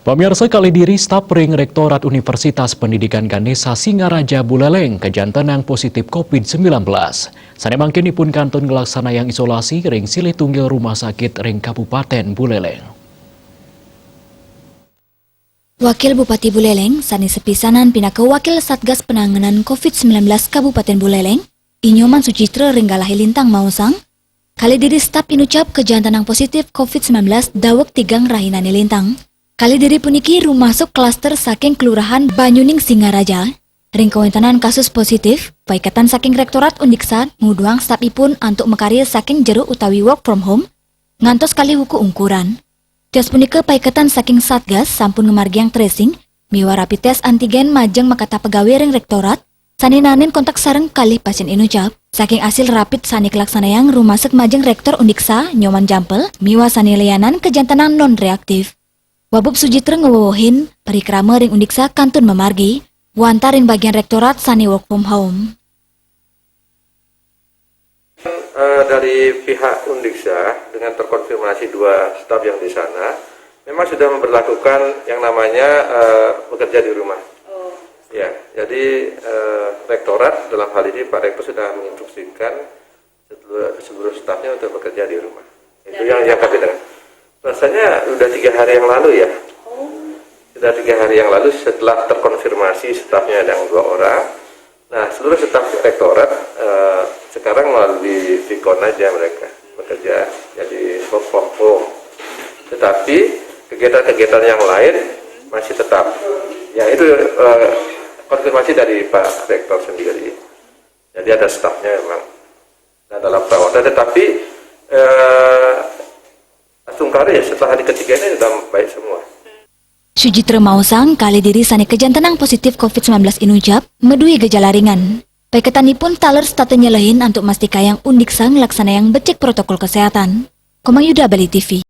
Pemirsa kali diri staf ring Rektorat Universitas Pendidikan Ganesha Singaraja Buleleng kejantanang positif COVID-19. Sana mangkin pun kantun ngelaksana yang isolasi ring silih tunggil rumah sakit ring Kabupaten Buleleng. Wakil Bupati Buleleng, Sani sepisanan pinaka Wakil Satgas Penanganan COVID-19 Kabupaten Buleleng, Inyoman Sucitra Ringgalahi Lintang Mausang, kali diri staf inucap kejantanang positif COVID-19 dawek tigang rahinani Lintang. Kali diri puniki masuk klaster saking Kelurahan Banyuning Singaraja. Ring kawentanan kasus positif, paikatan saking Rektorat Undiksa nguduang staf ipun antuk mekarir saking jero utawi work from home, ngantos kali huku ungkuran. Tias punika paikatan saking Satgas sampun ngemargiang tracing, miwa rapid test antigen majeng makata pegawai ring Rektorat, sani nanin kontak sareng kali pasien inucap. Saking hasil rapid sani kelaksanayang rumasek majeng Rektor Undiksa Nyoman Jampel, miwa sani layanan kejantanang non-reaktif. Wabub Sujitra ngewohin parikrama ring Undiksa kantun memargi, wanta ring bagian Rektorat sani work from home. Dari pihak Undiksa dengan terkonfirmasi 2 staf yang di sana, memang sudah memperlakukan yang namanya bekerja di rumah. Ya, jadi Rektorat dalam hal ini Pak Rektor sudah menginstruksikan seluruh stafnya untuk bekerja di rumah. Itu yang kami dengar. Rasanya sudah 3 hari yang lalu ya. Sudah 3 hari yang lalu setelah terkonfirmasi stafnya ada 2 orang. Nah, seluruh staf Rektorat sekarang melalui Vicon aja mereka bekerja jadi work from home. Tetapi kegiatan-kegiatan yang lain masih tetap. Ya itu konfirmasi dari Pak Rektor sendiri. Jadi ada stafnya memang dalam perawatan. Tetapi sungkari ya setelah hari ketiga ini sudah baik semua. Sujitra Mausang kali diri sani kejantanang positif COVID-19 inucap medui gejala ringan. Paiketanipun taler statu nyelehin untuk mastika yang Undiksa ngelaksana yang becek protokol kesehatan. Komang Yuda Bali TV.